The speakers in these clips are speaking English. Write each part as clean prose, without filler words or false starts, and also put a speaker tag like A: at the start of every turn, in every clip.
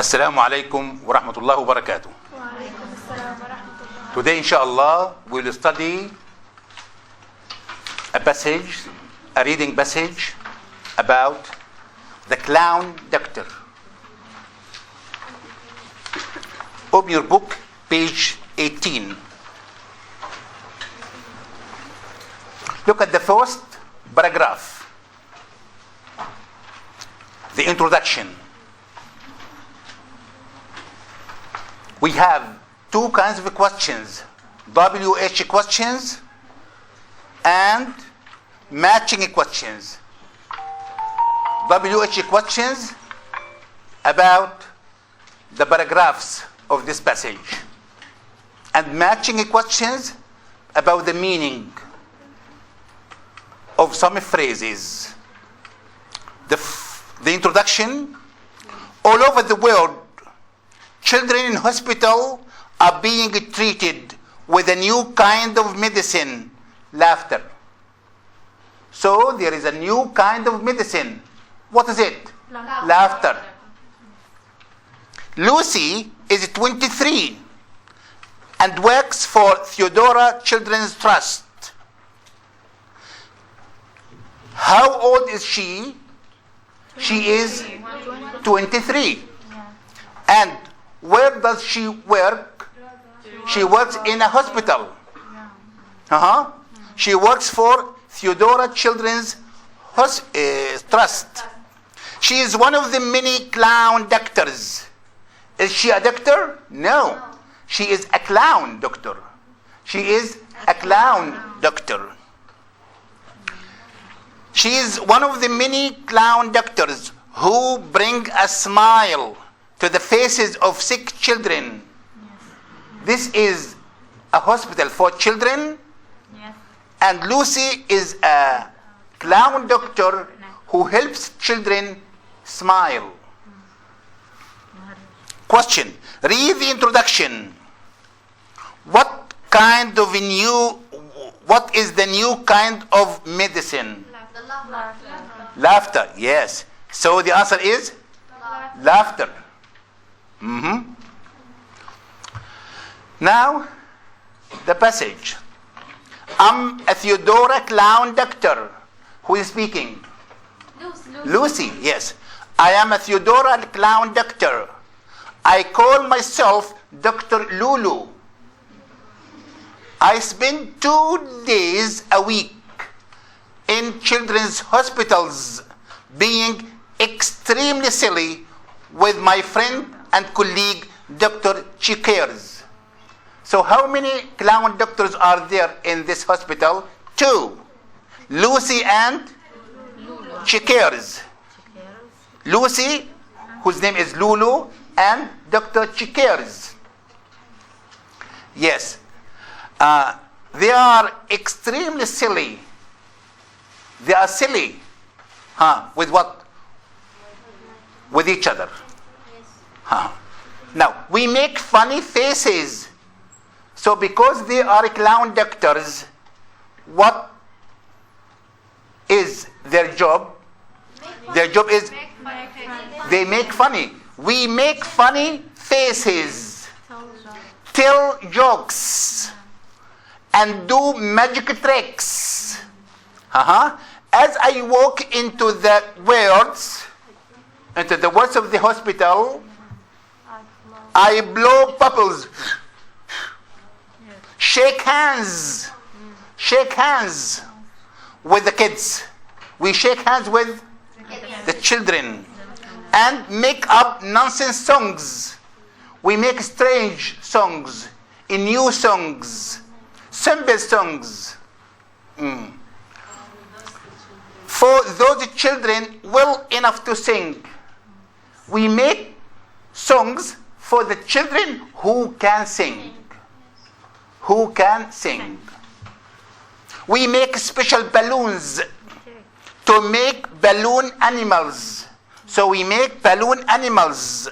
A: السلام عليكم ورحمة الله وبركاته.
B: وعليكم السلام ورحمة الله.
A: Today, inshallah, we'll study a reading passage about the clown doctor. Open your book, page 18. Look at the first paragraph, the introduction. We have two kinds of questions, WH questions and matching questions. WH questions about the paragraphs of this passage, and matching questions about the meaning of some phrases. The introduction: all over the world, children in hospital are being treated with a new kind of medicine, laughter. So there is a new kind of medicine. What is it? Laughter. Lucy is 23 and works for Theodora Children's Trust. How old is she? She is 23. And where does she work? She works in a hospital. She works for Theodora Children's Trust. She is one of the many clown doctors. Is she a doctor? No. She is a clown doctor. She is a clown doctor. She is one of the many clown doctors who bring a smile to the faces of sick children. This is a hospital for children, and Lucy is a clown doctor who helps children smile. Question: read the introduction. What is the new kind of medicine? Laughter. Yes. So the answer is laughter. Now, the passage. I'm a Theodora clown doctor. Who is speaking? Lucy. Yes. I am a Theodora clown doctor. I call myself Dr. Lulu. I spend 2 days a week in children's hospitals being extremely silly with my friend and colleague Dr. Checkers. So how many clown doctors are there in this hospital? 2. Lucy and Checkers. Lucy, whose name is Lulu, and Dr. Checkers. Yes. They are extremely silly. They are silly. With what? With each other. Now, we make funny faces. So because they are clown doctors, what is their job? Their job is they make funny. We make funny faces, tell jokes, and do magic tricks. As I walk into the wards of the hospital, I blow bubbles, shake hands with the kids. We shake hands with the children and make up nonsense songs. We make strange songs, new songs, simple songs. For those children well enough to sing. We make songs for the children who can sing. Who can sing. We make special balloons to make balloon animals. So we make balloon animals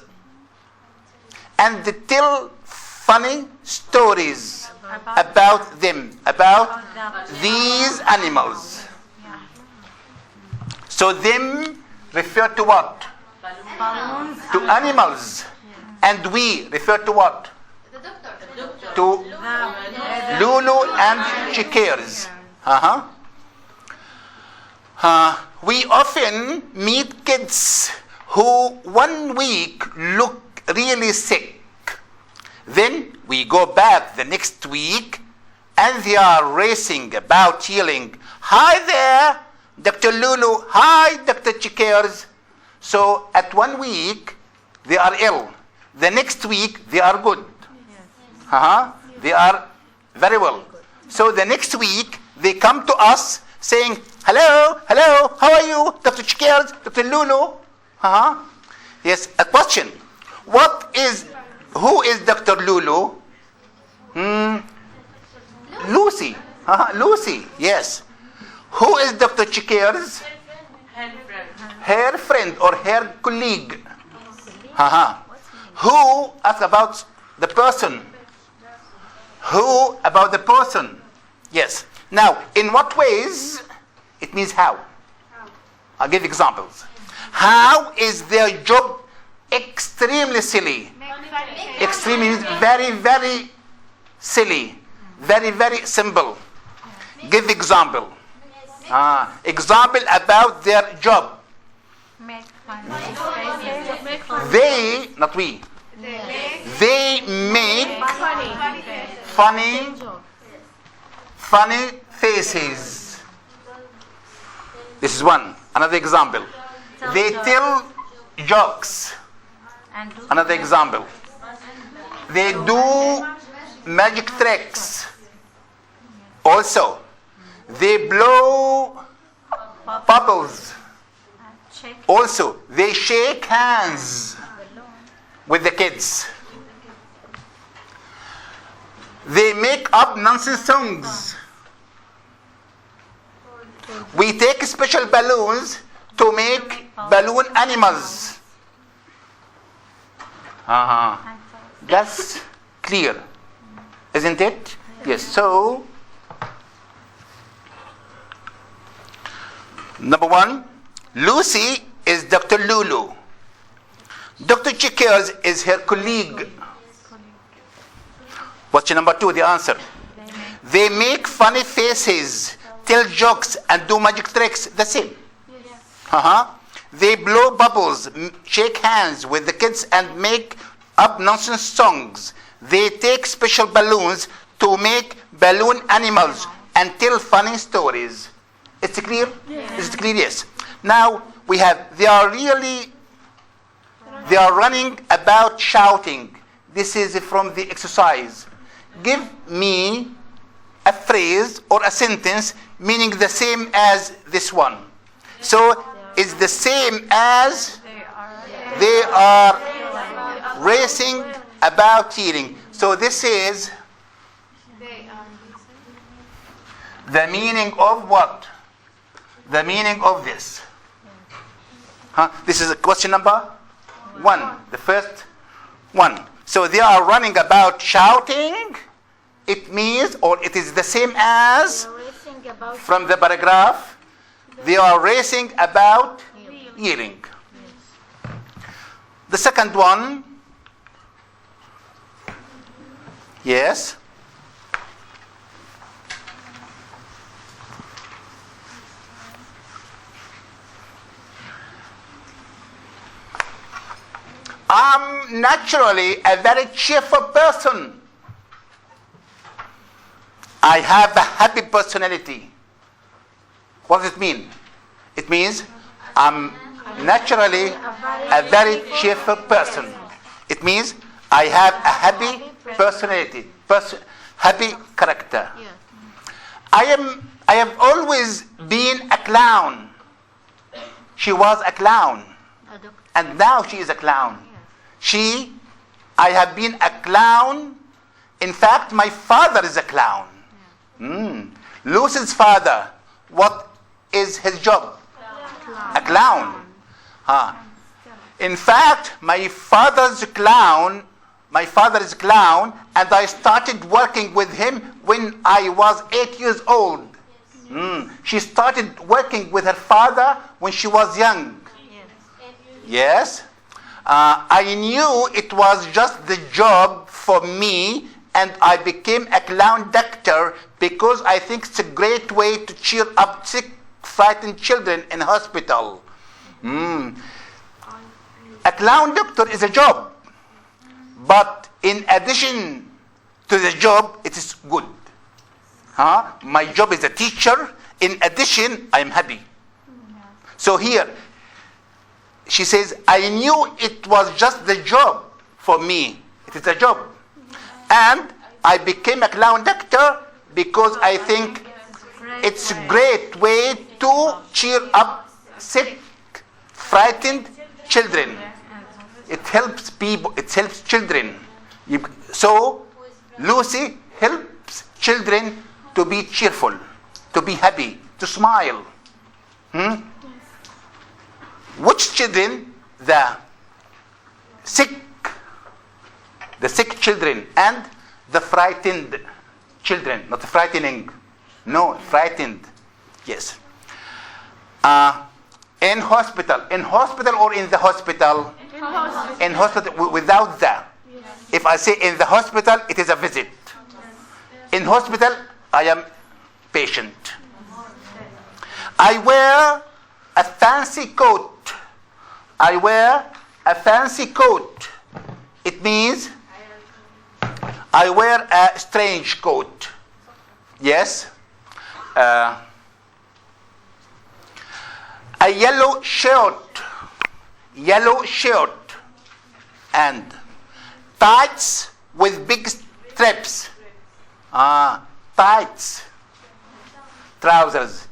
A: and tell funny stories about them, about these animals. So them refer to what?
B: Balloons.
A: To animals. And we refer to what?
B: The doctor.
A: To Lulu and Checkers. We often meet kids who 1 week look really sick. Then we go back the next week and they are racing about yelling, "Hi there, Dr. Lulu. Hi, Dr. Checkers." So at 1 week, they are ill. The next week, they are good. They are very well. So the next week, they come to us saying, "Hello, hello, how are you, Dr. Checkers, Dr. Lulu?" Yes, a question. Who is Dr. Lulu? Lucy. Lucy, yes. Who is Dr. Checkers? Her friend or her colleague. Who ask about the person? Who about the person? Yes. Now, in what ways? It means how. I'll give examples. How is their job extremely silly? Extremely means very, very silly. Very, very simple. Give example. Example about their job. They, not we. They make funny faces. This is one. Another example. They tell jokes. Another example. They do magic tricks. Also, they blow bubbles. Also, they shake hands with the kids. They make up nonsense songs. We take special balloons to make balloon animals. That's clear, isn't it? Yes. So, number one, Lucy is Dr. Lulu. Dr. Checkers is her colleague. What's number two? The answer. They make funny faces, tell jokes, and do magic tricks. The same. They blow bubbles, shake hands with the kids, and make up nonsense songs. They take special balloons to make balloon animals and tell funny stories. It's clear? Yes. Is it clear? Yes. Now we have, they are running about shouting. This is from the exercise. Give me a phrase or a sentence meaning the same as this one. So it's the same as they are racing about yelling. So this is the meaning of what? The meaning of this. This is question number one. The first one. So they are running about shouting. It means, or it is the same as, from the paragraph, they are racing about yelling. The second one, yes. I'm naturally a very cheerful person. I have a happy personality. What does it mean? It means I'm naturally a very cheerful person. It means I have a happy personality, happy character. I have always been a clown. She was a clown, and now she is a clown. I have been a clown. In fact, my father is a clown. Lucy's father, what is his job? A clown. In fact, my father is a clown, and I started working with him when I was 8 years old. She started working with her father when she was young. Yes. I knew it was just the job for me, and I became a clown doctor because I think it's a great way to cheer up sick, frightened children in hospital. A clown doctor is a job, but in addition to the job, it is good. My job is a teacher. In addition, I'm happy. So here, she says, I knew it was just the job for me. It is a job. And I became a clown doctor because I think it's a great way to cheer up sick, frightened children. It helps people, it helps children. So Lucy helps children to be cheerful, to be happy, to smile. Which children? The sick children and the frightened children. Not frightening. No, frightened. Yes. In hospital or in the hospital? In hospital without the. If I say in the hospital, it is a visit. In hospital, I am patient. I wear a fancy coat. I wear a fancy coat. It means I wear a strange coat. Yes. A yellow shirt. Yellow shirt. And tights with big straps. Tights. Trousers.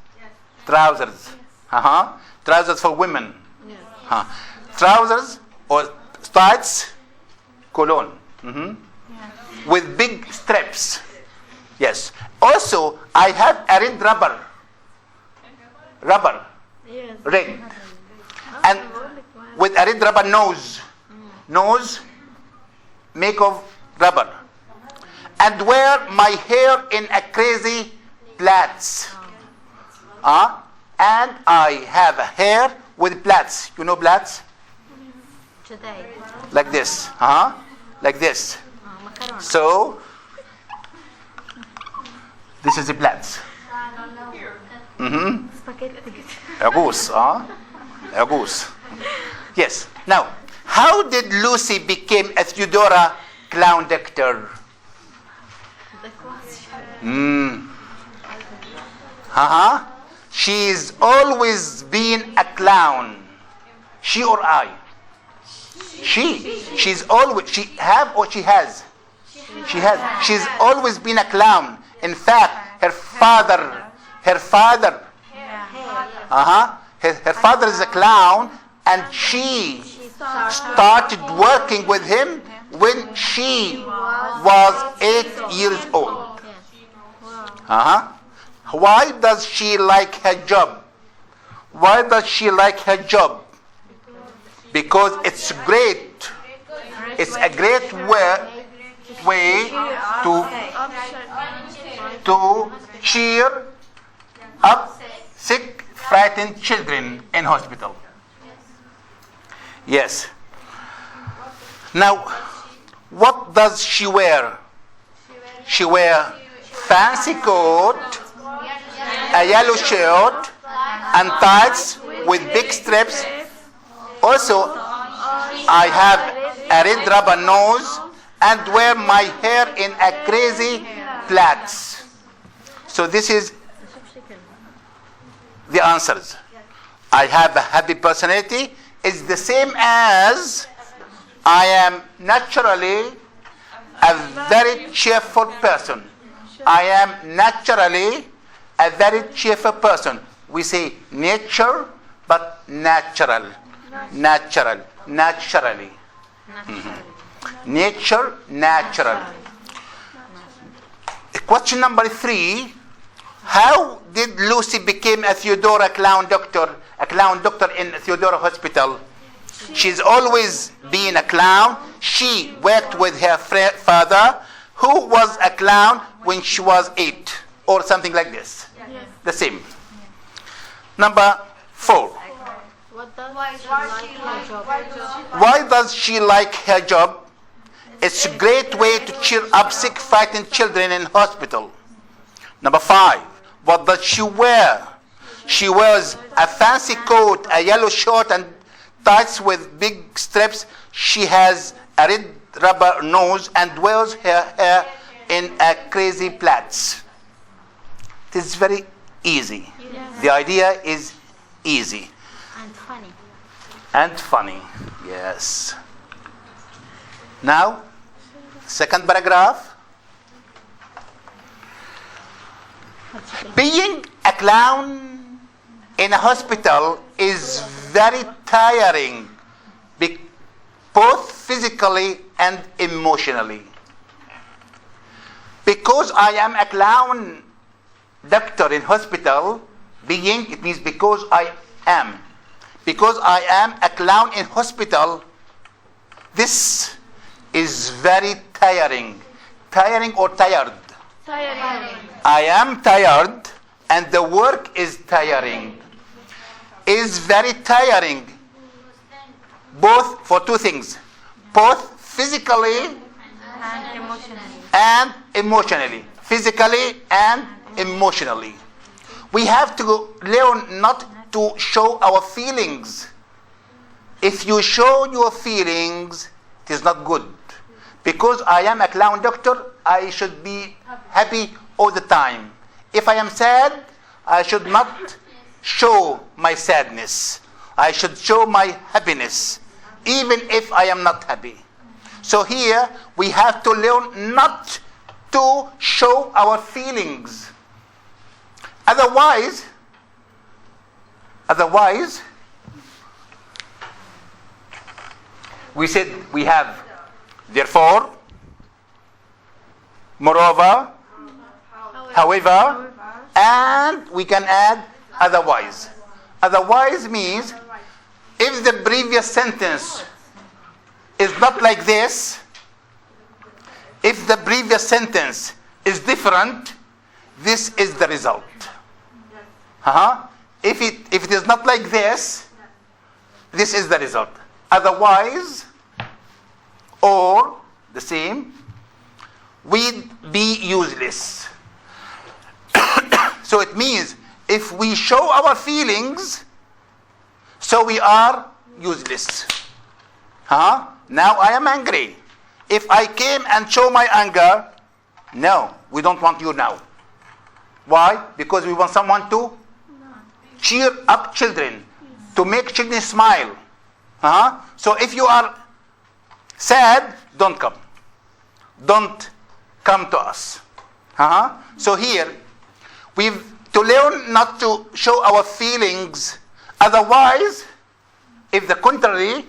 A: Trousers. Trousers for women. Trousers or tights, colon. With big straps. Yes. Also, I have a red rubber. Rubber. Red. And with a red rubber nose. Nose make of rubber. And wear my hair in a crazy plaits. And I have a hair with plaits. You know plaits?
B: Today.
A: Like this. Like this. So, this is the plaits. A goose. A goose. Yes. Now, how did Lucy become a Theodora clown doctor? She's always been a clown. She or I? She's always, she have or she has? She has. She's always been a clown. In fact, her father is a clown, and she started working with him when she was 8 years old. Why does she like her job? Why does she like her job? Because it's great. It's a great way to cheer up sick, frightened children in hospital. Yes. Now, what does she wear? She wear fancy coat, a yellow shirt, and tights with big straps. Also, I have a red rubber nose and wear my hair in a crazy plaits. So this is the answers. I have a happy personality. It's the same as I am naturally a very cheerful person. I am naturally a very cheerful person. We say nature, but natural. Naturally. Nature, natural. Question number 3. How did Lucy become a Theodora clown doctor? A clown doctor in Theodora Hospital. She's always been a clown. She worked with her father, who was a clown when she was 8, or something like this. The same. Number 4.
B: What does
A: Why does she like her job? It's a great way to cheer up sick, frightened children in hospital. Number 5. What does she wear? She wears a fancy coat, a yellow shirt, and tights with big straps. She has a red rubber nose and wears her hair in a crazy plaits. It is very easy.
B: Yes.
A: The idea is easy.
B: And funny.
A: And funny, yes. Now, second paragraph. Being a clown in a hospital is very tiring, both physically and emotionally. Because I am a clown doctor in hospital, being, it means because I am. Because I am a clown in hospital, this is very tiring. Tiring or tired?
B: Tiring.
A: I am tired and the work is tiring. Is very tiring. Both for two things. Both physically
B: And emotionally.
A: and emotionally. Physically and emotionally. We have to learn not to show our feelings. If you show your feelings, it is not good. Because I am a clown doctor, I should be happy all the time. If I am sad, I should not show my sadness. I should show my happiness, even if I am not happy. So here, we have to learn not to show our feelings. Otherwise, we said we have therefore, moreover, however, and we can add otherwise. Otherwise means if the previous sentence is not like this, if the previous sentence is different, this is the result. If it is not like this, this is the result. Otherwise, or the same, we'd be useless. So it means if we show our feelings, so we are useless. Now I am angry. If I came and show my anger, no, we don't want you now. Why? Because we want someone to cheer up children, to make children smile. So if you are sad, don't come. Don't come to us. So here, we've to learn not to show our feelings. Otherwise, if the contrary,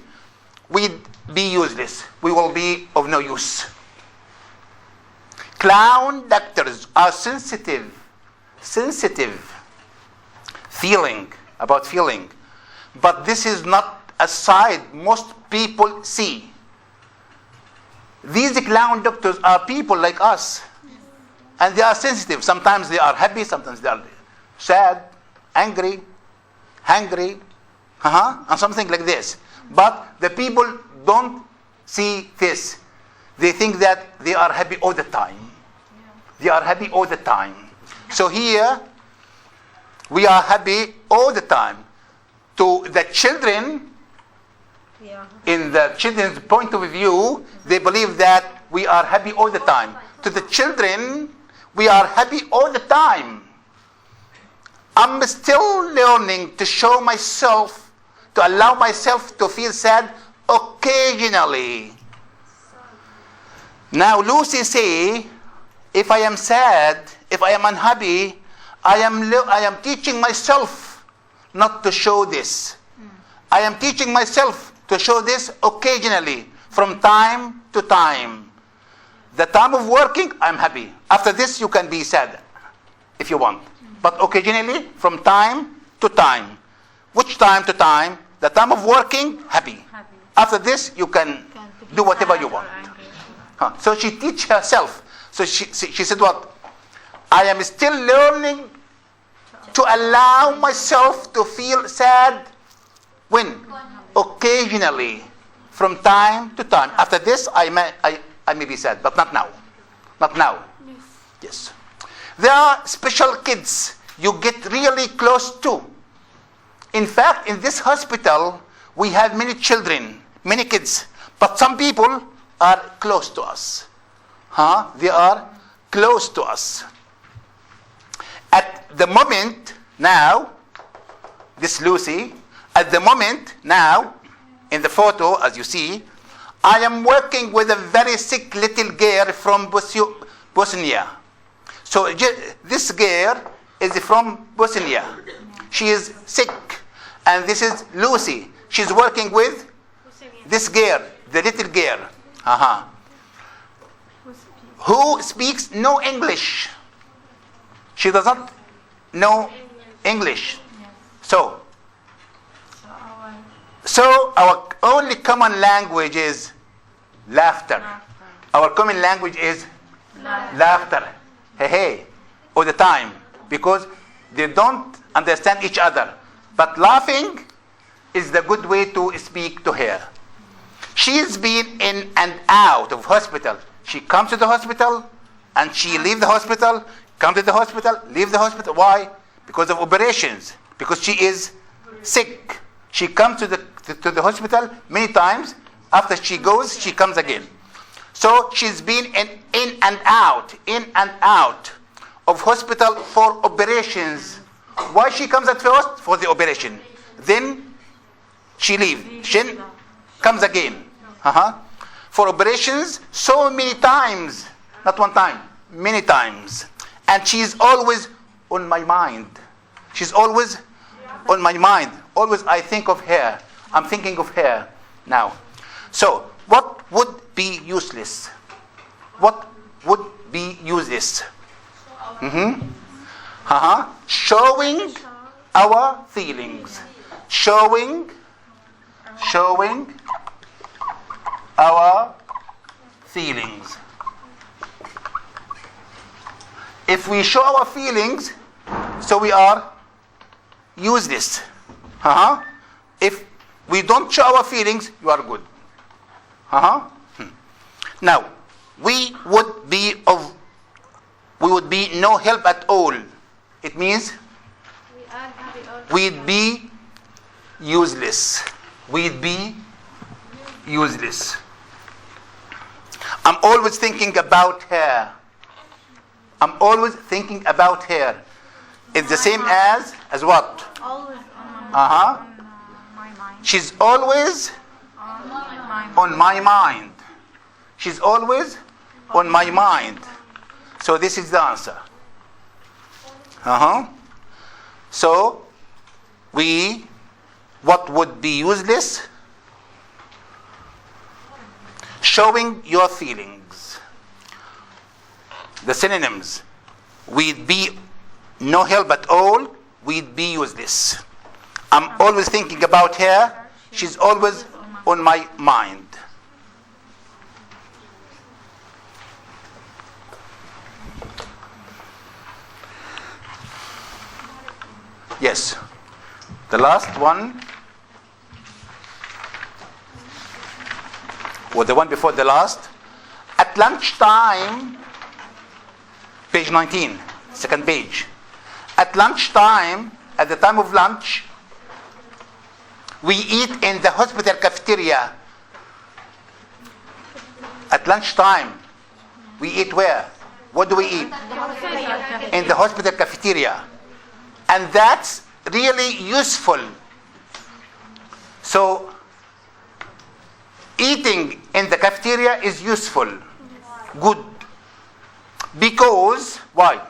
A: we'd be useless. We will be of no use. Clown doctors are sensitive. About feeling. But this is not a side most people see. These clown doctors are people like us. And they are sensitive. Sometimes they are happy, sometimes they are sad, angry, hungry, and something like this. But the people don't see this. They think that they are happy all the time. They are happy all the time. So here, we are happy all the time. To the children, in the children's point of view, they believe that we are happy all the time. To the children, we are happy all the time. I'm still learning to show myself, to allow myself to feel sad occasionally. Now Lucy say, if I am sad, if I am unhappy, I am teaching myself not to show this. I am teaching myself to show this occasionally, from time to time. The time of working, I'm happy. After this, you can be sad, if you want. But occasionally, from time to time. Which time to time? The time of working, happy. After this, you can do whatever you want. So she teach herself. So she said what? I am still learning to allow myself to feel sad When? Occasionally, from time to time. After this, I may be sad, but not now. Not now. Yes. There are special kids you get really close to. In fact, in this hospital, we have many children, many kids, but some people are close to us. They are close to us. At the moment now, this Lucy, at the moment now, in the photo, as you see, I am working with a very sick little girl from Bosnia. So this girl is from Bosnia. She is sick. And this is Lucy. She's working with this girl, the little girl. Who speaks no English. She does not know English. So our only common language is laughter. Our common language is laughter. Hey, all the time. Because they don't understand each other. But laughing is the good way to speak to her. She's been in and out of hospital. She comes to the hospital and she leaves the hospital, come to the hospital, leave the hospital. Why? Because of operations. Because she is sick. She comes to the hospital many times. After she goes, she comes again. So she's been in and out of hospital for operations. Why she comes at first? For the operation. Then she leaves. She comes again. For operations so many times. Not one time. Many times. And she's always on my mind. She's always on my mind. Always I think of her. I'm thinking of her now. So, what would be useless? What would be useless? Showing our feelings. Showing our feelings. If we show our feelings, so we are useless. If we don't show our feelings, you are good. Now, we would be no help at all. It means we'd be useless. We'd be useless. I'm always thinking about her. I'm always thinking about her. It's the same as what?
B: Always on my mind.
A: She's always on my mind. She's always on my mind. So this is the answer. So what would be useless? Showing your feelings. The synonyms. We'd be no help at all. We'd be useless. I'm always thinking about her. She's always on my mind. Yes. The last one, or the one before the last. At lunchtime, page 19, second page. At lunchtime, at the time of lunch, we eat in the hospital cafeteria. At lunchtime, we eat where? What do we eat? In the hospital cafeteria. And that's really useful. So, eating in the cafeteria is useful. Good. Because, why?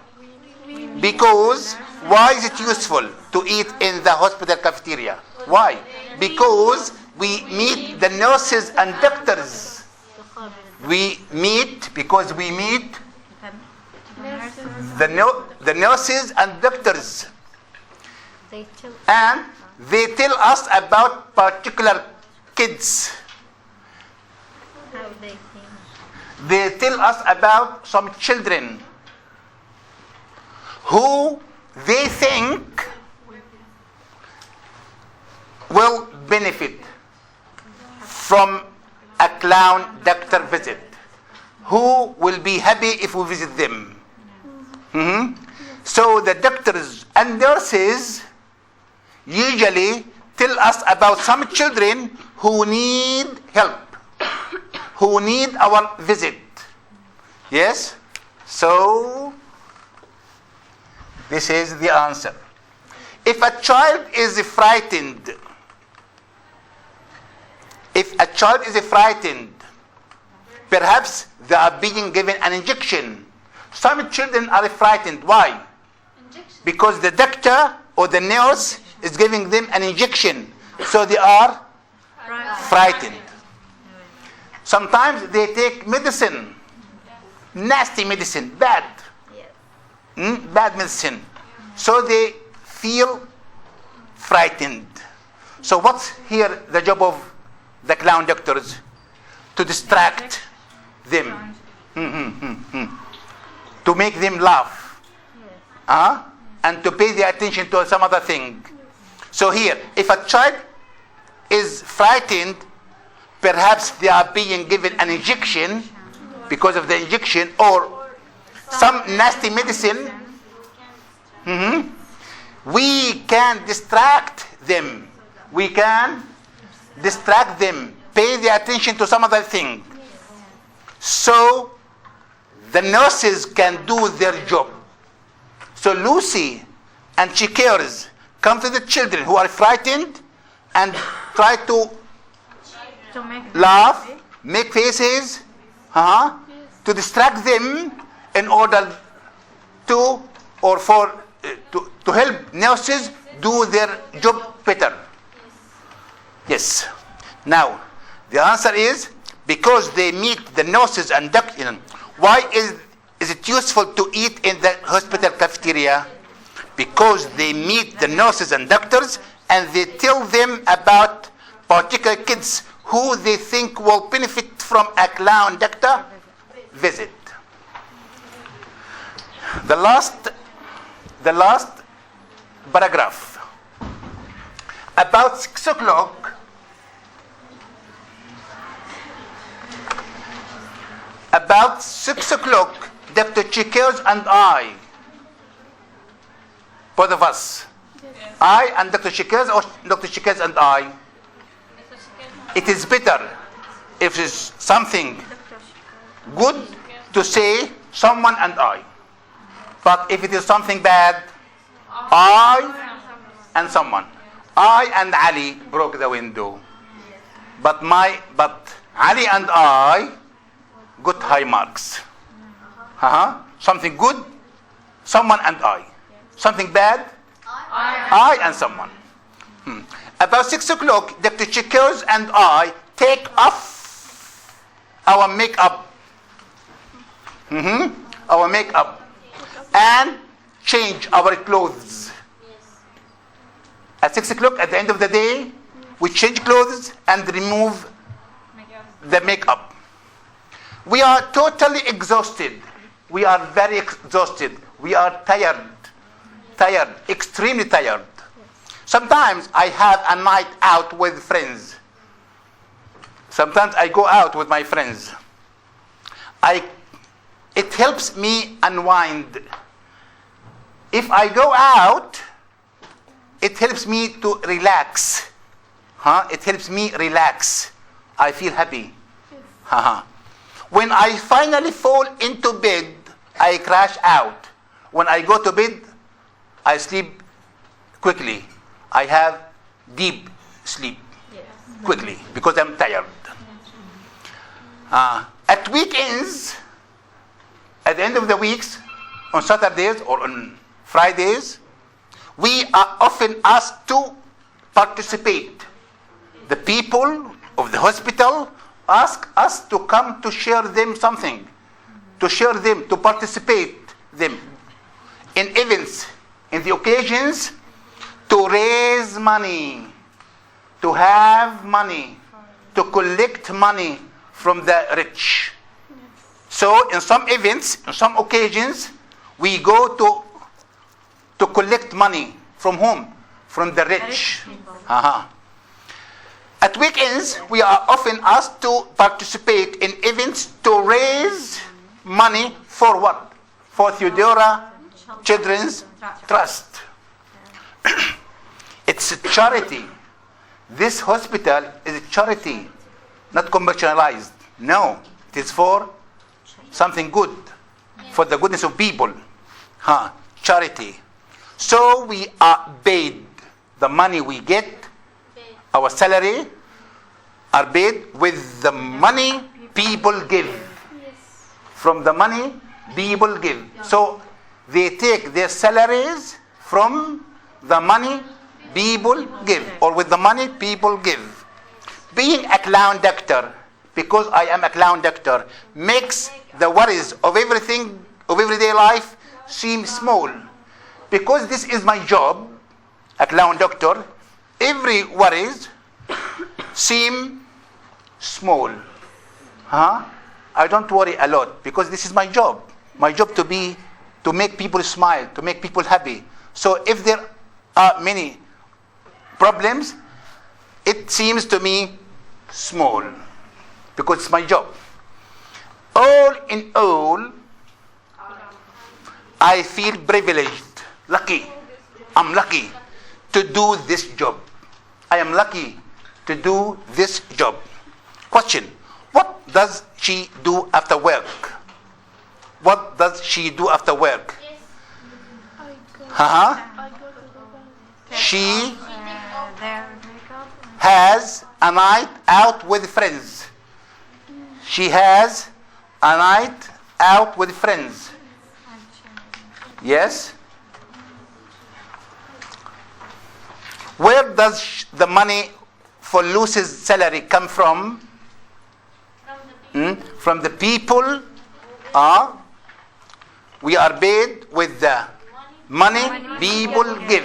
A: Because, why is it useful to eat in the hospital cafeteria? Why? Because we meet the nurses and doctors. Because we meet the nurses and doctors. And they tell us about particular kids.
B: How they think.
A: They tell us about some children who they think will benefit from a clown doctor visit? Who will be happy if we visit them? So the doctors and nurses usually tell us about some children who need help, who need our visit. Yes? So this is the answer. If a child is frightened, perhaps they are being given an injection. Some children are frightened. Why? Because the doctor or the nurse is giving them an injection. So they are frightened. Sometimes they take medicine. Nasty medicine. Bad. Bad medicine. So they feel frightened. So what's here the job of the clown doctors? To distract them. To make them laugh. And to pay their attention to some other thing. So here, if a child is frightened, perhaps they are being given an injection because of the injection or some nasty medicine. We can distract them. We can distract them. Pay their attention to some other thing. So the nurses can do their job. So Lucy and she cares. Come to the children who are frightened and try to laugh, make faces, to distract them in order to help nurses do their job better. Yes. Now, the answer is because they meet the nurses and doctors. Why is it useful to eat in the hospital cafeteria? Because they meet the nurses and doctors and they tell them about particular kids who they think will benefit from a clown doctor visit. The last paragraph. About 6 o'clock, Dr. Chiquez and I, both of us, I and Dr. Chiquez, or Dr. Chiquez and I, it is better if it's something good to say someone and I. But if it is something bad, I and someone. I and Ali broke the window. But Ali and I got high marks. Something good, someone and I. Something bad, I and someone. About 6 o'clock, Dr. Chiquez and I take off our makeup. Our makeup. And change our clothes. At 6 o'clock, at the end of the day, we change clothes and remove the makeup. We are totally exhausted. We are very exhausted. We are tired, extremely tired. Sometimes I have a night out with friends. Sometimes I go out with my friends. It helps me unwind. If I go out, it helps me to relax. It helps me relax. I feel happy. When I finally fall into bed, I crash out. When I go to bed, I sleep quickly. I have deep sleep quickly because I'm tired. At weekends, at the end of the weeks, on Saturdays or on Fridays, we are often asked to participate. The people of the hospital ask us to come to share them something, to participate them in events, in the occasions, to raise money, to have money, to collect money from the rich. So in some events, in some occasions, we go to collect money from whom? From the rich. At weekends, we are often asked to participate in events to raise money for what? For Theodora Children's Trust. It's a charity. This hospital is a charity, not commercialized. No, it is for something good, for the goodness of people. Charity. So we are paid. The money we get, our salary, are paid with the money people give. From the money people give. So they take their salaries from the money people give, or with the money people give. Being a clown doctor, because I am a clown doctor, makes the worries of everything, of everyday life, seem small. Because this is my job, a clown doctor, every worries seem small. I don't worry a lot because this is my job. My job to make people smile, to make people happy. So if there are many problems, it seems to me small because it's my job. All in all, I feel privileged, lucky. I'm lucky to do this job. I am lucky to do this job. Question: what does she do after work? What does she do after work? She has a night out with friends. She has a night out with friends. Yes? Where does the money for Lucy's salary come from? From the people. We are paid with the money people give.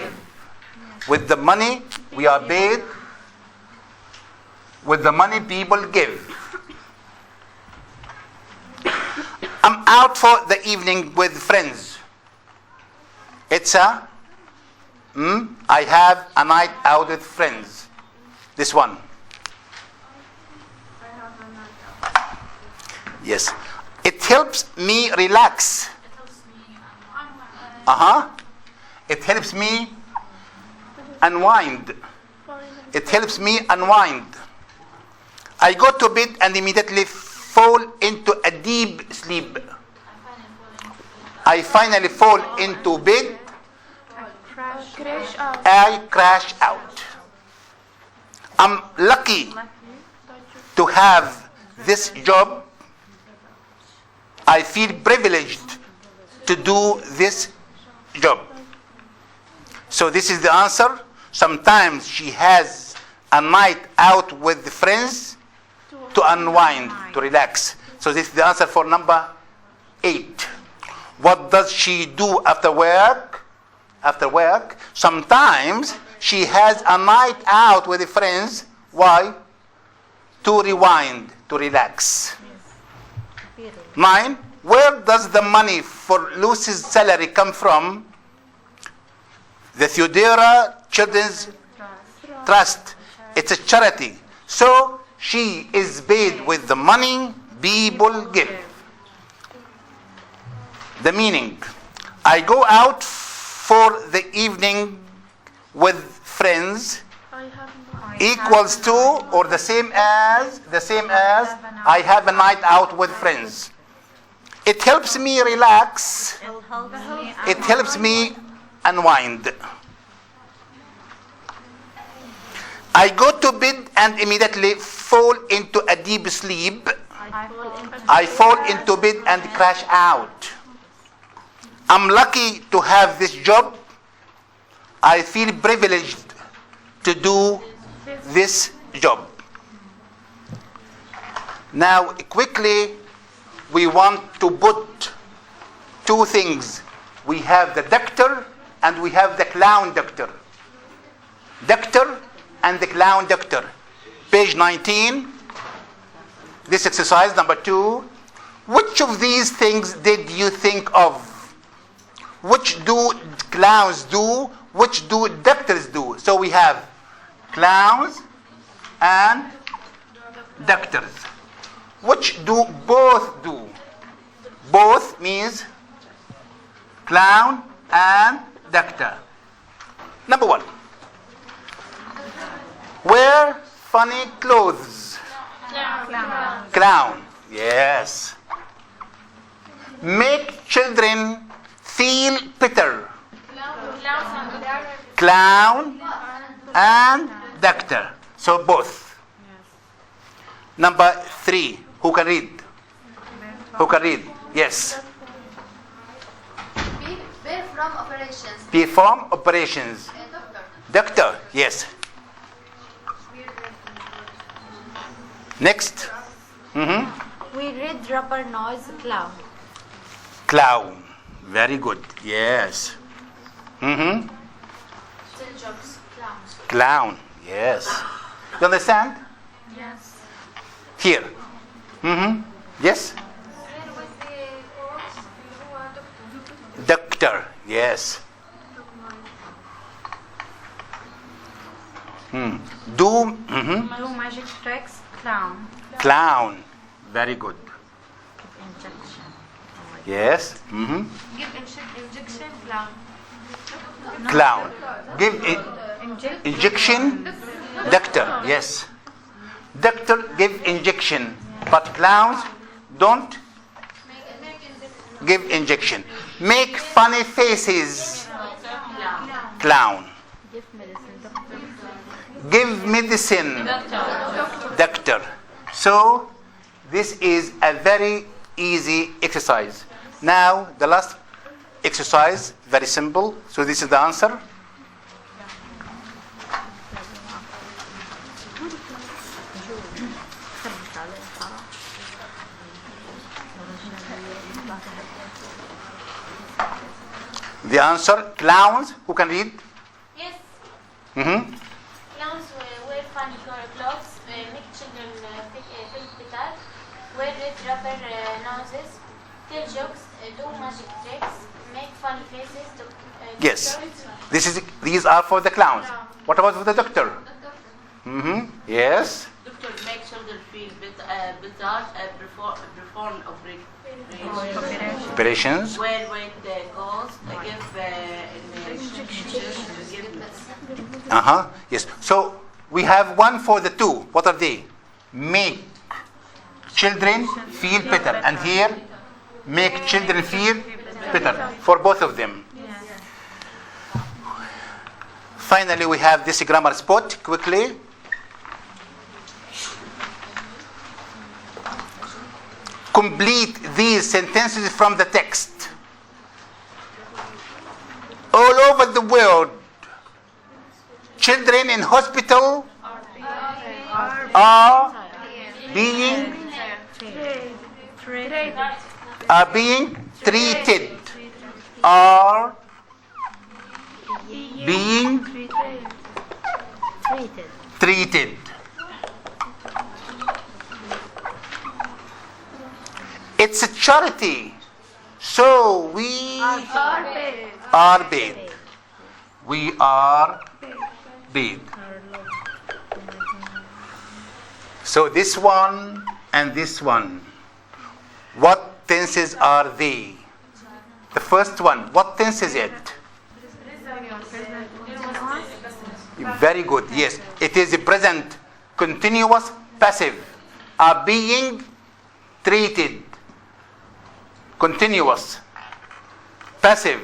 A: With the money we are paid with the money people give. I'm out for the evening with friends. It's I have a night out with friends. This one. Yes. It helps me relax. It helps me unwind. It helps me unwind. I go to bed and immediately fall into a deep sleep. I finally fall into bed. I crash out. I'm lucky to have this job. I feel privileged to do this job. So this is the answer. Sometimes she has a night out with friends to unwind, to relax. So this is the answer for number 8. What does she do after work? After work, sometimes she has a night out with friends. Why? To rewind, to relax. 9. Where does the money for Lucy's salary come from? The Theodora Children's Trust. It's a charity. So she is paid with the money people give. The meaning: I go out for the evening with friends equals to or the same as I have a night out with friends. It helps me relax. It helps me unwind. I go to bed and immediately fall into a deep sleep. I fall into bed and crash out. I'm lucky to have this job. I feel privileged to do this job. Now, quickly, we want to put two things. We have the doctor and we have the clown doctor. Doctor and the clown doctor. Page 19. This exercise, number 2. Which of these things did you think of? Which do clowns do? Which do doctors do? So we have clowns and doctors. Which do both do? Both means clown and doctor. Number 1. Wear funny clothes. Clown. Yes. Make children feel bitter. Clown and doctor. So both. Number 3. Who can read? Who can read? Yes.
C: Perform operations.
A: Perform operations. Doctor. Yes. Next.
B: We read rubber nose clown.
A: Clown. Very good. Yes.
C: Tell jokes. Clowns.
A: Clown. Yes. You understand?
B: Yes.
A: Here. Yes. Doctor. Yes. Do.
B: Do magic tricks clown.
A: Clown. Very good.
B: Injection.
A: Yes.
C: Give injection. Clown.
A: Clown. Give
B: Inject.
A: injection. Doctor. Yes. Doctor give injection, but clowns don't give injection. Make funny faces. Clown.
B: Give medicine. Doctor.
A: Give medicine. Doctor. So this is a very easy exercise. Now the last exercise, very simple. So this is the answer. The answer, clowns. Who can read?
C: Yes.
D: Clowns wear funny clothes, make children feel bitter, wear red rubber noses, tell jokes, do magic tricks, make funny faces.
A: Yes. These are for the clowns. What about for the doctor? Yes.
E: Doctor make children feel bizarre and perform
A: Operations.
E: wear weight goals, give
A: Yes. So we have one for the two. What are they? Make children feel better. And here, make children feel better. For both of them. Finally, we have this grammar spot. Quickly. Complete these sentences from the text. All over the world, children in hospital are being treated. Are being treated. It's a charity, so we are paid. We are paid. So this one and this one, what tenses are they? The first one, what tense is it? Very good, yes. It is a present continuous passive. Are being treated. Continuous passive.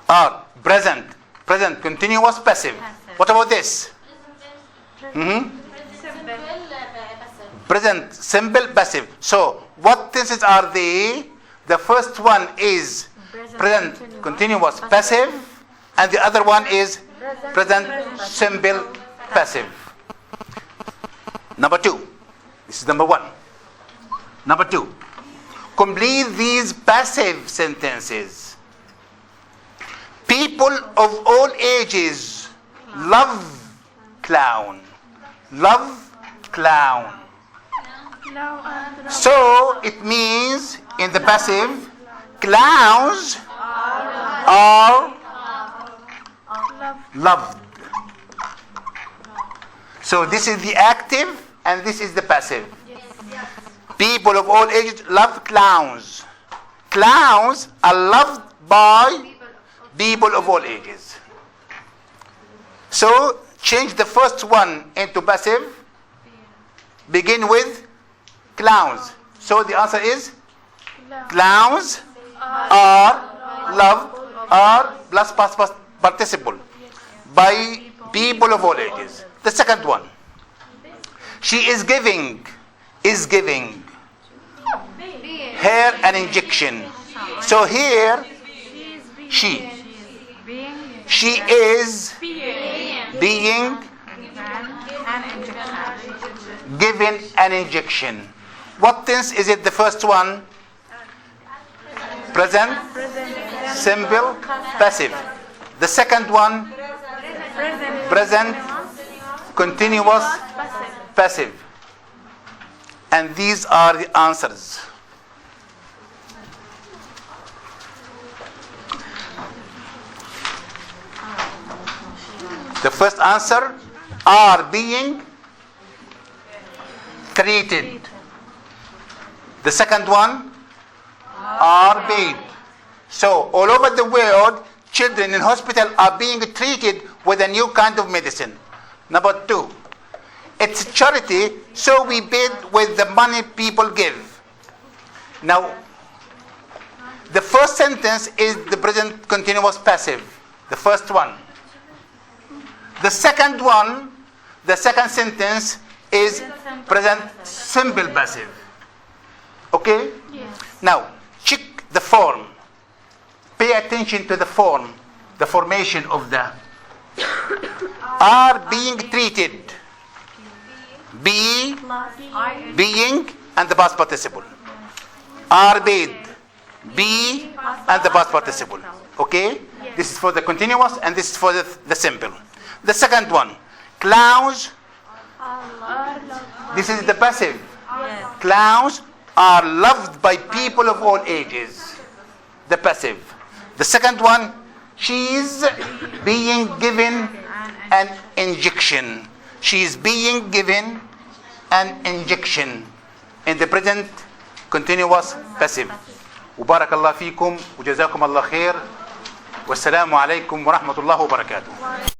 A: Are present continuous passive. What about this? Present simple passive. So what tenses are they? The first one is present continuous passive, and the other one is present simple passive. Number 2. This is number 1. Number 2. Complete these passive sentences. People of all ages love clown. Love clown. So it means in the passive, clowns are loved. So this is the active and this is the passive. People of all ages love clowns. Clowns are loved by people of all ages. So change the first one into passive. Begin with clowns. So the answer is clowns are loved, are plus past participle by people of all ages. The second one. She is giving her an injection. So here she is being given an injection. What tense is it? The first one? Present, simple, passive. The second one? Present, continuous, passive. And these are the answers. The first answer, are being treated. The second one, are paid. So all over the world, children in hospital are being treated with a new kind of medicine. Number 2, it's charity, so we paid with the money people give. Now, the first sentence is the present continuous passive. The first one. The second one, the second sentence is present simple passive. Okay?
B: Yes.
A: Now, check the form. Pay attention to the form, the formation of the are being treated. Be, being, and the past participle. Are paid. Be, and the past participle. Okay? This is for the continuous and this is for the simple. The second one, clowns. This is the passive. Clowns are loved by people of all ages. The passive. The second one, she is being given an injection. She is being given an injection in the present continuous passive. وبارك الله فيكم وجزاكم الله خير والسلام عليكم ورحمة الله وبركاته.